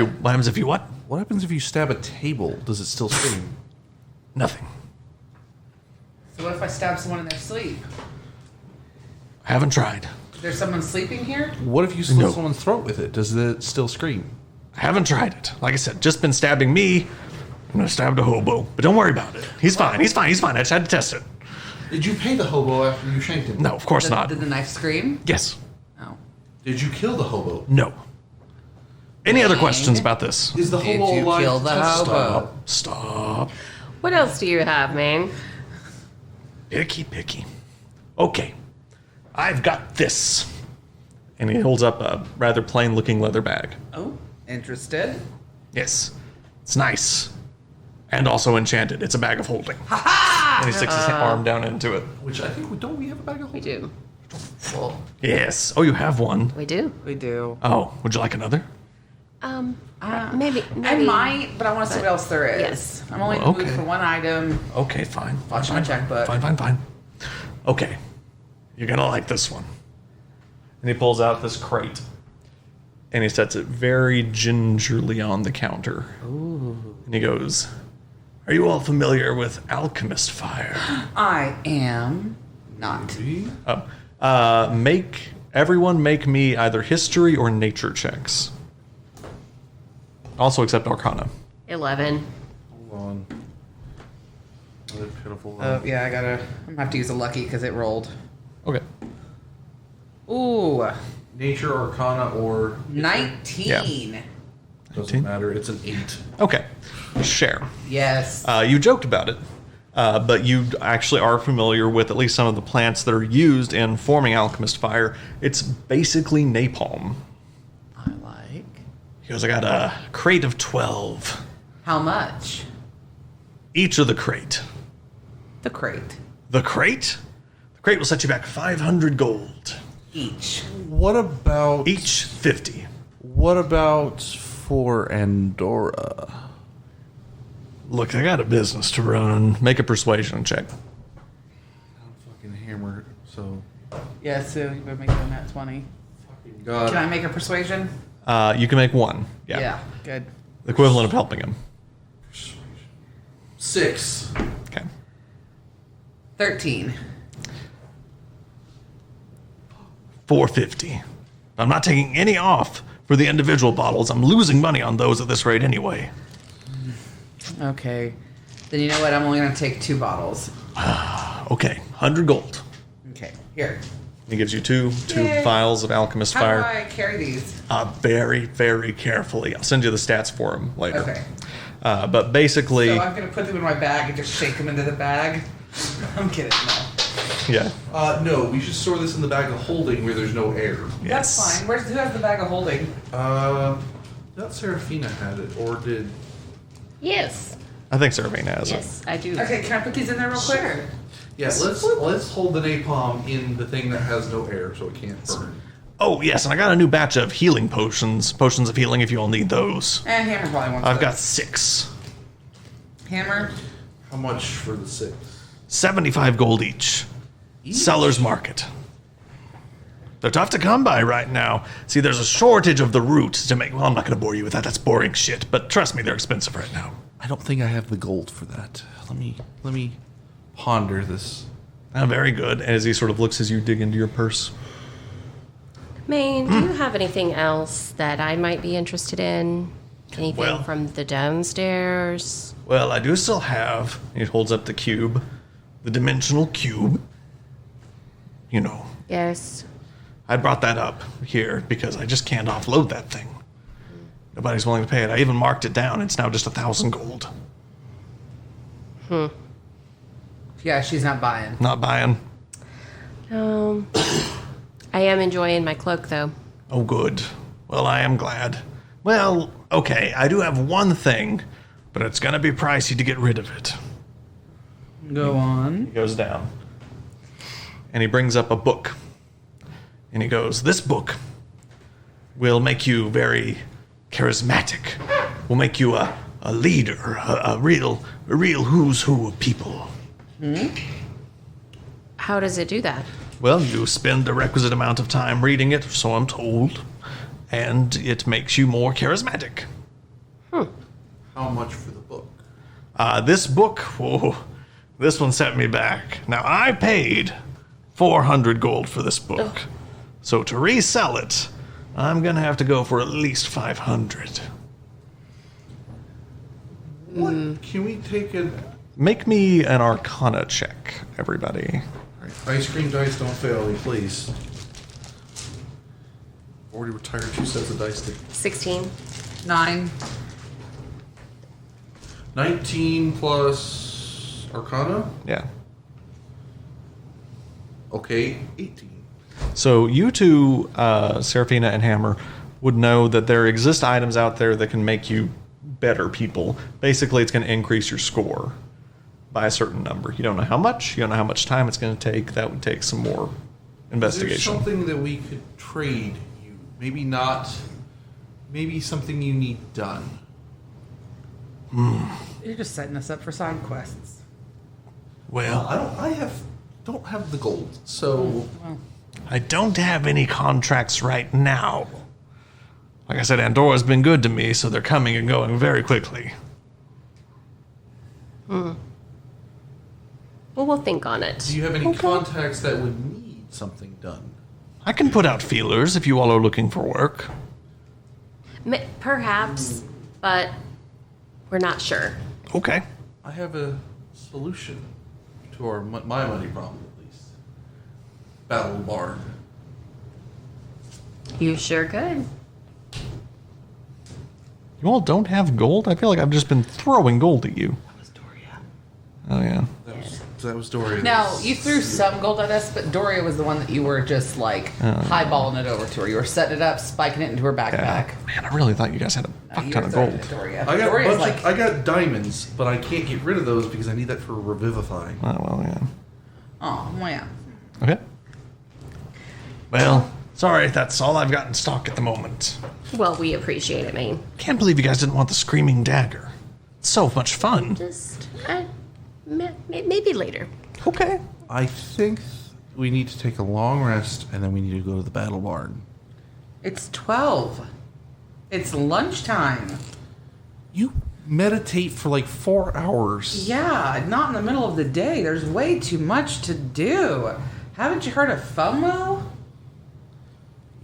you what? What happens if you stab a table? Does it still scream? Nothing. So what if I stab someone in their sleep? I haven't tried. There's someone sleeping here? What if you slit No. someone's throat with it? Does it still scream? I haven't tried it. Like I said, just been stabbing me. I'm gonna stab a hobo, but don't worry about it. He's fine. He's fine. He's fine. I just had to test it. Did you pay the hobo after you shanked him? No, of course not. Did the knife scream? Yes. Oh. Did you kill the hobo? No. Any other questions about this? Is the Did hobo you alive? kill the hobo? Stop. What else do you have, man? Picky. Okay. I've got this. And he holds up a rather plain-looking leather bag. Oh, interested. Yes. It's nice. And also enchanted. It's a bag of holding. Ha-ha! And he sticks his arm down into it. Which I think we have a bag of We holding. do. Well, Yes. Oh, you have one. We do. we do. Oh, would you like another? Maybe. I might, but I want to see what else there is. yes. I'm only Well, in the mood okay. for one item. Okay, fine. Watch my checkbook. Fine. Okay. You're gonna like this one. And he pulls out this crate. And he sets it very gingerly on the counter. Ooh. And he goes, are you all familiar with alchemist fire? I am not. Everyone make me either history or nature checks. Also except Arcana. 11. Hold on. Another pitiful. Oh, yeah, I'm gonna have to use a lucky because it rolled. Okay. Ooh, Nature, Arcana, or 19. doesn't matter. It's an 8. Okay. Cher. Yes. You joked about it, but you actually are familiar with at least some of the plants that are used in forming alchemist fire. It's basically napalm. I like. He goes, I got a crate of 12. How much? Each of the crate. The crate. The crate? The crate will set you back 500 gold. Each. What about Each 50. What about for Andorra? Look, I got a business to run. Make a persuasion check. Fucking hammered. So Yeah, so you better make it on that 20. God. Can I make a persuasion? You can make one. Yeah. Good. The equivalent of helping him. 6. Okay. 13. 450. I'm not taking any off for the individual bottles. I'm losing money on those at this rate anyway. Okay. Then you know what? I'm only going to take 2 bottles. Okay, 100 gold. Okay. Here. He gives you two Yay. vials of alchemist How fire. do I carry these? Very, very carefully. I'll send you the stats for him later. Okay. But basically, So I'm going to put them in my bag and just shake them into the bag. I'm kidding. No. yeah. No, we should store this in the bag of holding where there's no air. That's Yes. fine. Who has the bag of holding? That Serafina had it, or did... Yes. I think Serafina has it. Yes, I do. Okay, can I put these in there real quick? Sure. Yeah, let's hold the napalm in the thing that has no air so it can't burn. Oh, yes, and I got a new batch of healing potions. Potions of healing if you all need those. And Hammer probably wants I've got those. 6. Hammer. How much for the 6? 75 gold each. Seller's market. They're tough to come by right now. See, there's a shortage of the root to make... Well, I'm not going to bore you with that. That's boring shit. But trust me, they're expensive right now. I don't think I have the gold for that. Let me ponder this. Very good. As he sort of looks as you dig into your purse. Maine, do you have anything else that I might be interested in? Anything Well. from the downstairs? Well, I do still have. He holds up the cube, the dimensional cube. You know, Yes. I brought that up here because I just can't offload that thing. Nobody's willing to pay it. I even marked it down. It's now just 1,000 gold. Yeah, she's not buying. Not buying. I am enjoying my cloak, though. Oh, good. Well, I am glad. Well, okay, I do have one thing, but it's gonna be pricey to get rid of it. Go on. He goes down. And he brings up a book. And he goes, this book will make you very charismatic. Will make you a leader, a real who's who of people. How does it do that? Well, you spend the requisite amount of time reading it, so I'm told, and it makes you more charismatic. How much for the book? This book, this one set me back. Now, I paid 400 gold for this book. So to resell it, I'm going to have to go for at least 500. What? Can we take a... Make me an Arcana check, everybody. Ice cream dice don't fail me, please. Already retired 2 sets of dice. 16. 9. 19 plus Arcana? Yeah. Okay, 18. So you two, Serafina and Hammer, would know that there exist items out there that can make you better people. Basically, it's going to increase your score by a certain number. You don't know how much. You don't know how much time it's going to take. That would take some more investigation. Is there something that we could trade you? Maybe not. Maybe something you need done. You're just setting us up for side quests. Well, I don't have the gold, so I don't have any contracts right now. Like I said, Andorra's been good to me, so they're coming and going very quickly. Well, we'll think on it. do you have any contacts that would need something done? I can put out feelers if you all are looking for work. Perhaps, but we're not sure. Okay. I have a solution to my money problem, at least. Battle Barn. You sure could. You all don't have gold? I feel like I've just been throwing gold at you. That was Doria. Oh, yeah. That was Doria. Now, you threw some gold at us, but Doria was the one that you were just like highballing it over to her. You were setting it up, spiking it into her backpack. Man, I really thought you guys had a fuck ton of gold. Doria. I got Doria's like, I got diamonds, but I can't get rid of those because I need that for revivifying. Oh, well, yeah. oh, man. Okay. Well, sorry, that's all I've got in stock at the moment. Well, we appreciate it, Maine. Can't believe you guys didn't want the screaming dagger. It's so much fun. Just, maybe later. Okay. I think we need to take a long rest, and then we need to go to the Battle Barn. It's 12. It's lunchtime. You meditate for like 4 hours. Yeah, not in the middle of the day. There's way too much to do. Haven't you heard of FOMO?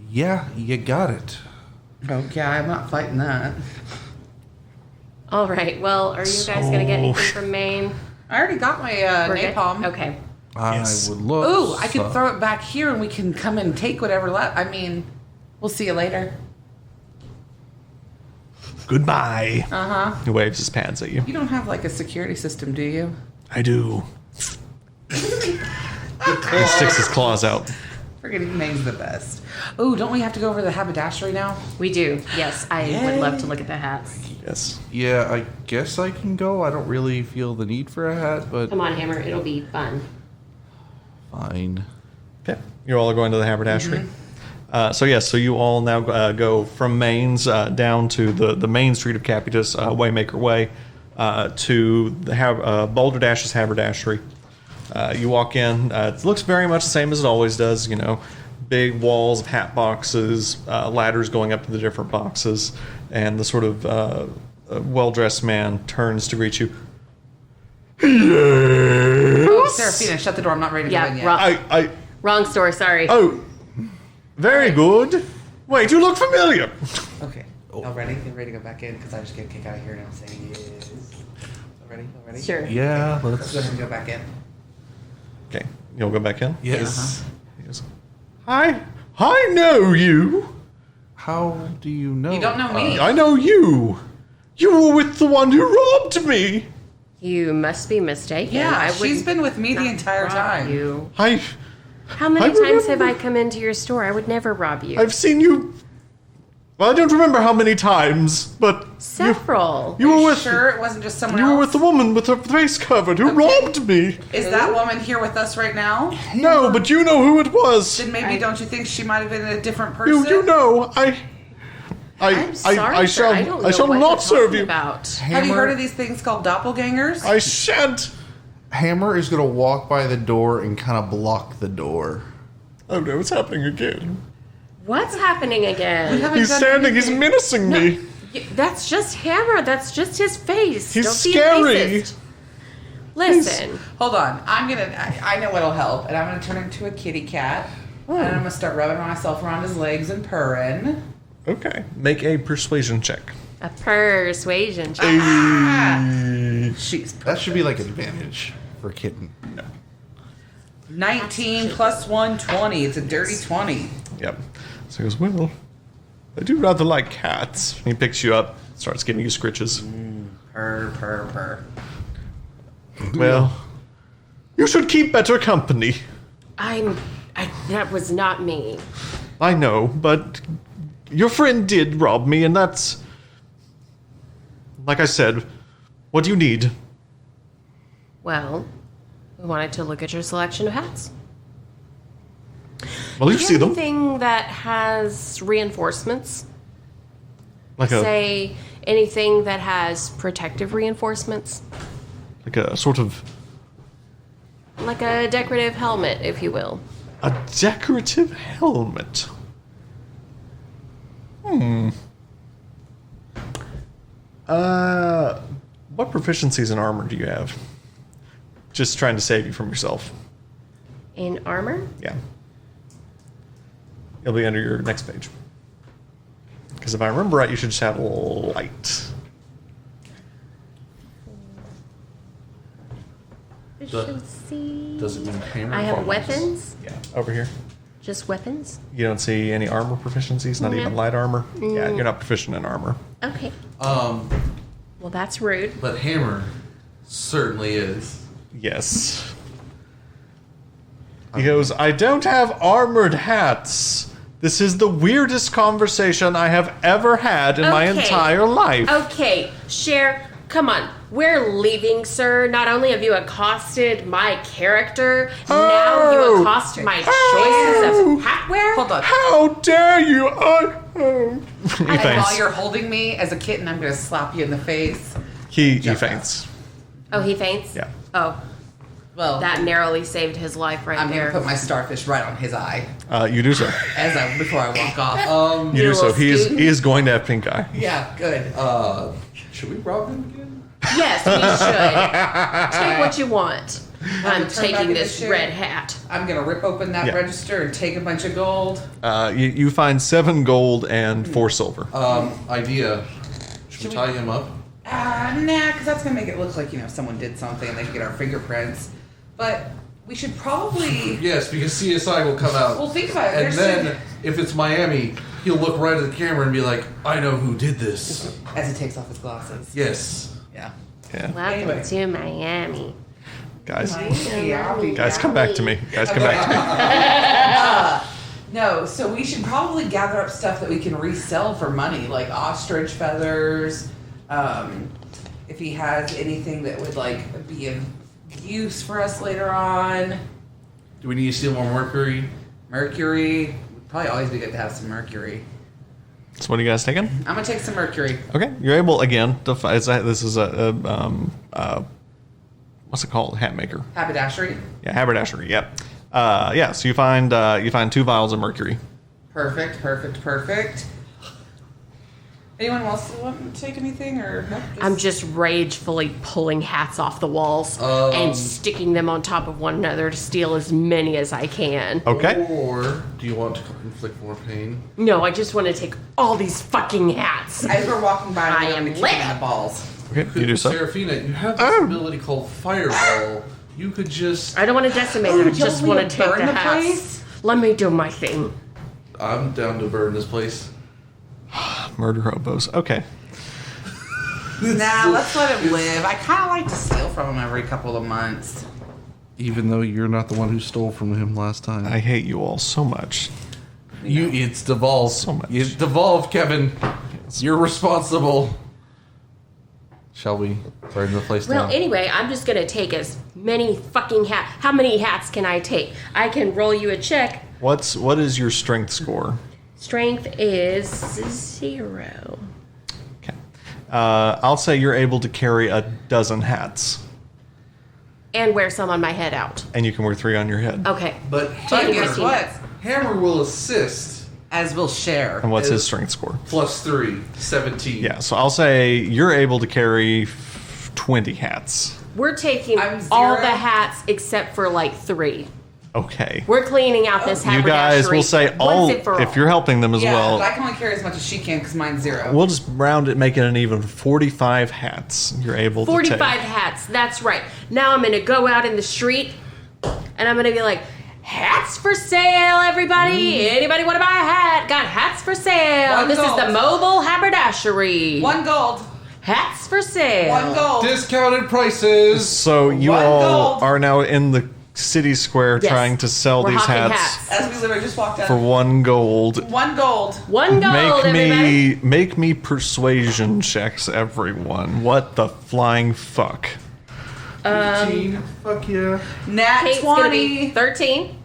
Yeah, you got it. Okay, I'm not fighting that. All right. Well, are you guys going to get anything from Maine? I already got my We're good? napalm. Okay. Yes. I would look. Ooh, I could throw it back here and we can come and take whatever left. I mean, we'll see you later. Goodbye. Uh-huh. He waves his pads at you. You don't have like a security system, do you? I do. He sticks his claws out. Friggin' Maine's the best. Ooh, don't we have to go over the haberdashery now? We do. Yes, I would love to look at the hats. Yes. Yeah, I guess I can go. I don't really feel the need for a hat, but Come on, Hammer. It'll be fun. fine. Okay. You're all going to the haberdashery. So you all now go from Maine's down to the main street of Capitus, Waymaker Way, to the Balderdash's haberdashery. You walk in. It looks very much the same as it always does. You know, big walls of hat boxes, ladders going up to the different boxes, and the sort of well-dressed man turns to greet you. Oh, Serafina, shut the door. I'm not ready to go in yet. Wrong store. Sorry. Oh, very good. Wait, you look familiar. Okay. Y'all ready? You ready to go back in? Because I just get a kick out of here and I'm saying yes. Ready? Sure. Yeah, Let's go ahead and go back in. Okay, you'll go back in? Yes. He goes, I know you. How do you know? You don't know me. I know you. You were with the one who robbed me. You must be mistaken. Yeah, she's been with me the entire time. You. How I many times have remember. I come into your store? I would never rob you. I've seen you. Well, I don't remember how many times, but Several. you were with Sure, it wasn't just someone you else. were with the woman with her face covered who robbed me. Is that woman here with us right now? No, but you know who it was. Then maybe don't you think she might have been a different person? You know I'm sorry, I sir. shall I don't know I shall what not you're serve talking you. about. Have you heard of these things called doppelgangers? I shan't. Hammer is going to walk by the door and kind of block the door. Oh no, it's happening again. What's happening again? He's standing. He's menacing me. That's just Hammer. That's just his face. He's Don't scary. Be racist. Listen. Hold on. I know what'll help, and I'm gonna turn into a kitty cat, and I'm gonna start rubbing myself around his legs and purring. Okay, make a persuasion check. A persuasion check. She's That should be like advantage for a kitten. 19 plus 1, 20. It's a dirty 20. Yep. So he goes, well, I do rather like cats. He picks you up, starts giving you scritches. Purr. Well, you should keep better company. That was not me. I know, but your friend did rob me, and that's... Like I said, what do you need? Well, we wanted to look at your selection of hats. Well, you see them. Anything that has reinforcements? Like Say anything that has protective reinforcements? a sort of... Like a decorative helmet, if you will. A decorative helmet. What proficiencies in armor do you have? Just trying to save you from yourself. In armor? Yeah. It'll be under your next page. Because if I remember right, you should just have light. Efficiency. Does it mean hammer? I have bombs? weapons. Yeah, over here. Just weapons. You don't see any armor proficiencies, not even light armor. Yeah, you're not proficient in armor. Okay. Well, that's rude. But hammer certainly is. Yes. He goes, I don't have armored hats. This is the weirdest conversation I have ever had in my entire life. Okay, Cher, come on. We're leaving, sir. Not only have you accosted my character, now you accost my choices of hatwear. Hold on. How dare you? And while you're holding me as a kitten, I'm going to slap you in the face. He faints. Oh, he faints? Yeah. Oh, Well, that narrowly saved his life right I'm going there. to put my starfish right on his eye You do so. before I walk off. You do so. little He student. is going to have pink eye. Yeah, good. Should we rob him again? Yes, we should. Take what you want. I'm turn back taking into this Cher. red hat. I'm going to rip open that Yeah. register and take a bunch of gold. You find 7 gold and 4 silver. Idea. Should we tie him up? Nah, because that's going to make it look like, someone did something and they can get our fingerprints. But we should probably... Yes, because CSI will come out. Well, think about it. And then, if it's Miami, he'll look right at the camera and be like, I know who did this. As he takes off his glasses. Yes. Yeah. Yeah. Welcome Anyway. to Miami. Guys, Yeah. guys, come back to me. Guys, come back to me. No, so we should probably gather up stuff that we can resell for money, like ostrich feathers. If he has anything that would be of use for us later on. Do we need to steal more mercury? Mercury. Would probably always be good to have some mercury. So what are you guys taking? I'm gonna take some mercury. Okay, you're able again to find. This is a what's it called? Hat maker. Haberdashery. Yeah, haberdashery. Yep. Yeah. So you find 2 vials of mercury. Perfect. Anyone else want to take anything, or nope, I'm just ragefully pulling hats off the walls and sticking them on top of one another to steal as many as I can. Okay. Or do you want to inflict more pain? No, I just want to take all these fucking hats. as we're walking by, I I'm am going to lit. kick him in the balls. Okay, you do so. Serafina, you have this ability called Fireball. You could just... I don't want to decimate it. I just want to take burn the the hats. place? Let me do my thing. I'm down to burn this place. Murder hobos. Okay. Nah, let's let him live. I kind of like to steal from him every couple of months. Even though you're not the one who stole from him last time. I hate you all so much. It's devolved. So much. It's devolved, Kevin. You're responsible. Shall we burn the place Well, down? anyway, I'm just going to take as many fucking hats. How many hats can I take? I can roll you a check. What is your strength score? Strength is 0. Okay. I'll say you're able to carry a dozen hats, And wear some on my head out. and you can wear 3 on your head. Okay. But And guess Hammer. what? Hammer will assist. As will Cher. And what's his strength score? +3, 17. Yeah, so I'll say you're able to carry 20 hats. We're taking I'm all 0. the hats except for like 3. Okay. We're cleaning out this You haberdashery. guys will say once all and for if you're helping them as Yeah, well. but I can only carry as much as she can because mine's 0. We'll just round it, make it an even 45 hats. You're able to 45 take. hats. That's right. Now I'm going to go out in the street and I'm going to be like, hats for sale, everybody. Anybody want to buy a hat? Got hats for sale. One This is gold. the mobile haberdashery. 1 gold. Hats for sale. 1 gold. Discounted prices. So you 1 all gold. are now in the city square Yes. trying to sell We're these hawking hats, As we literally just walked out. for 1 gold. 1 gold. 1 gold, everybody. Make me persuasion checks, everyone. What the flying fuck? 18. Fuck yeah. Nat Kate's going to 20. be 13.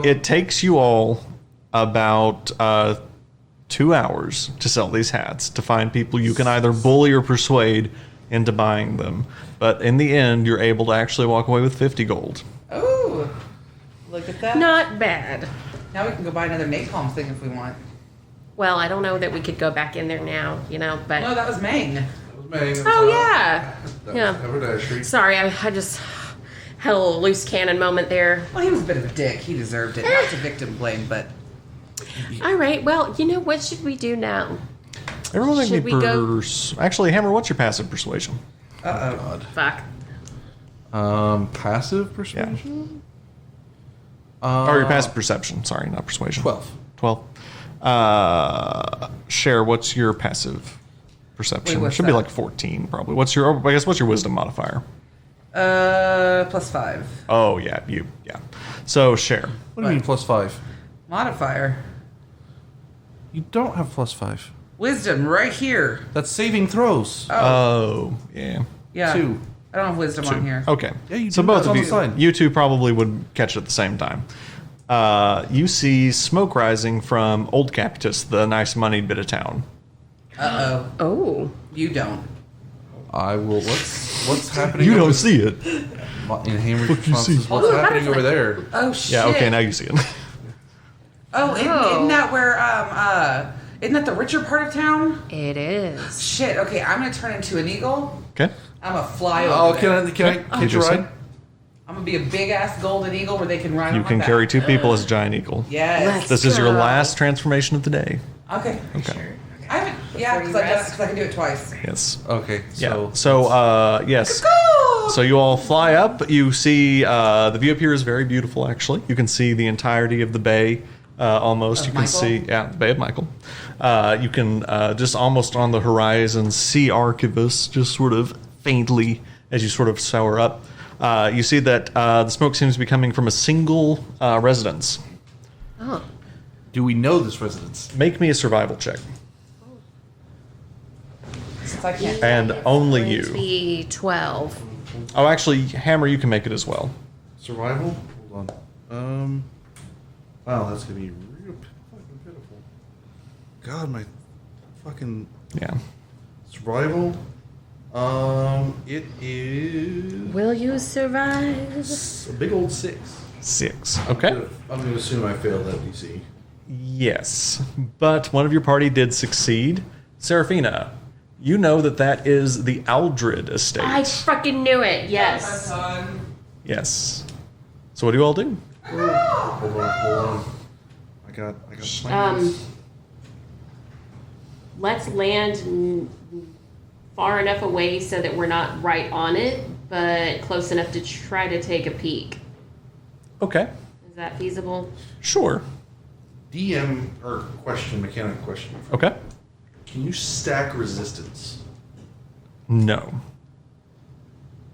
It takes you all about 2 hours to sell these hats, to find people you can either bully or persuade into buying them. But in the end, you're able to actually walk away with 50 gold. Ooh. Look at that. Not bad. Now we can go buy another napalm thing if we want. Well, I don't know that we could go back in there now, but... No, that was Mang. That was May. Oh, yeah. That Yeah. was haberdashery. Sorry, I just had a little loose cannon moment there. Well, he was a bit of a dick. He deserved it. Not to victim blame, but All right, well, what should we do now? Everyone make Should me we go- Actually, Hammer, what's your passive persuasion? Fuck. Passive persuasion? Or your passive perception. Sorry, not persuasion. 12. 12. Cher, what's your passive perception? Wait, what's Should be that? like 14, probably. What's your wisdom modifier? +5. Oh, yeah. So, Cher. What do you mean +5? Modifier. You don't have +5. Wisdom right here. That's saving throws. Oh, yeah. Yeah. 2. I don't have wisdom on here. Okay. Yeah, you so do. both That's of on you, the side. you two probably would catch it at the same time. You see smoke rising from Old Capitus, the nice moneyed bit of town. Uh-oh. Oh. You don't. I will. What's happening? You don't over- see it. In Hammer's response is, what's Oh, happening over there? Oh, shit. Yeah, okay, now you see it. Oh, isn't that where, isn't that the richer part of town? It is. Shit, okay, I'm gonna turn into an eagle. Okay. I'm gonna fly over Oh, there. can I You catch a do so. ride? I'm gonna be a big-ass golden eagle where they can ride You on my can back. carry 2 people as a giant eagle. Yes. This is your go. last transformation of the day. Okay. Okay. I haven't, yeah, because I can do it twice. Yes. Okay, Yeah. so So, yes. So you all fly up. You see the view up here is very beautiful. Actually, you can see the entirety of the bay. Almost, Of you can Michael? see, the Bay of Michael. You can just almost on the horizon see Archivus just sort of faintly as you sort of soar up. You see that the smoke seems to be coming from a single residence. Oh. do we know this residence? Make me a survival check, Since I can't. and only Going to you. be 12. Oh, actually, Hammer, you can make it as well. Survival? Hold on. Wow, that's gonna be real fucking pitiful. God, my fucking Yeah. survival. It is Will you survive? a big old 6. 6. Okay. I'm gonna assume I failed that DC. Yes, but one of your party did succeed, Serafina, you know that is the Aldred estate. I fucking knew it. Yes. Yes. So what do you all do? Hold on. I got plans. Let's land far enough away so that we're not right on it, but close enough to try to take a peek. Okay. Is that feasible? Sure. DM or mechanic question. Okay. Can you stack resistance? No.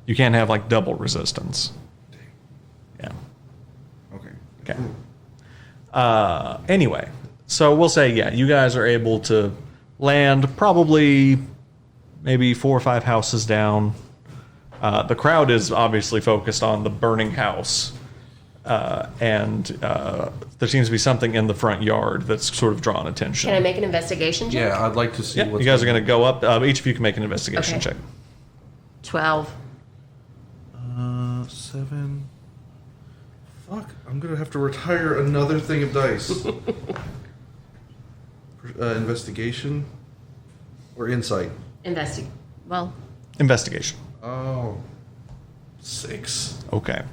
You can't have like double resistance. Yeah. Okay. Okay. Anyway, so we'll say, yeah, you guys are able to land probably maybe 4 or 5 houses down. The crowd is obviously focused on the burning house. And there seems to be something in the front yard that's sort of drawn attention. Can I make an investigation check? Yeah, I'd like to see You guys are going to go up. Each of you can make an investigation Okay. check. 12. 7. Fuck, I'm going to have to retire another thing of dice. Investigation or insight? Investigation. Oh, 6. Okay.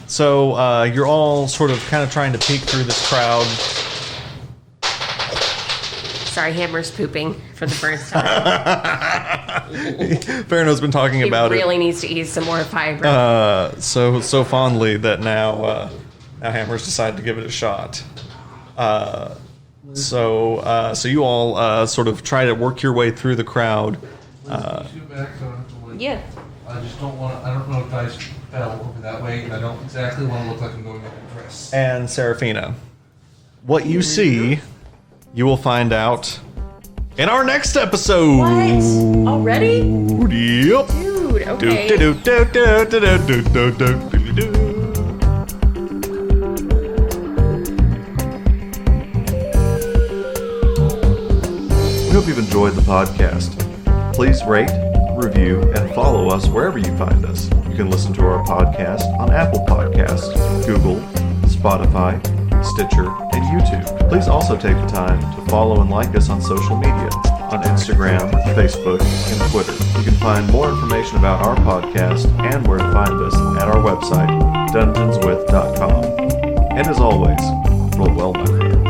So you're all sort of kind of trying to peek through this crowd. Sorry, Hammer's pooping for the first time. Farano's been talking about He really needs to eat some more fiber. it so fondly that now Hammer's decided to give it a shot. So you all sort of try to work your way through the crowd. Yeah. I just don't want to. I don't know if dice fell over that way, and I don't exactly want to look like I'm going up in dress. And Serafina, what you see, you will find out in our next episode. What? Already? Yep. Dude, okay. We hope you've enjoyed the podcast. Please rate, review, and follow us wherever you find us. You can listen to our podcast on Apple Podcasts, Google, Spotify, Stitcher, and YouTube. Please also take the time to follow and like us on social media, on Instagram, Facebook, and Twitter. You can find more information about our podcast and where to find us at our website, dungeonswith.com. And as always, roll well, my friends.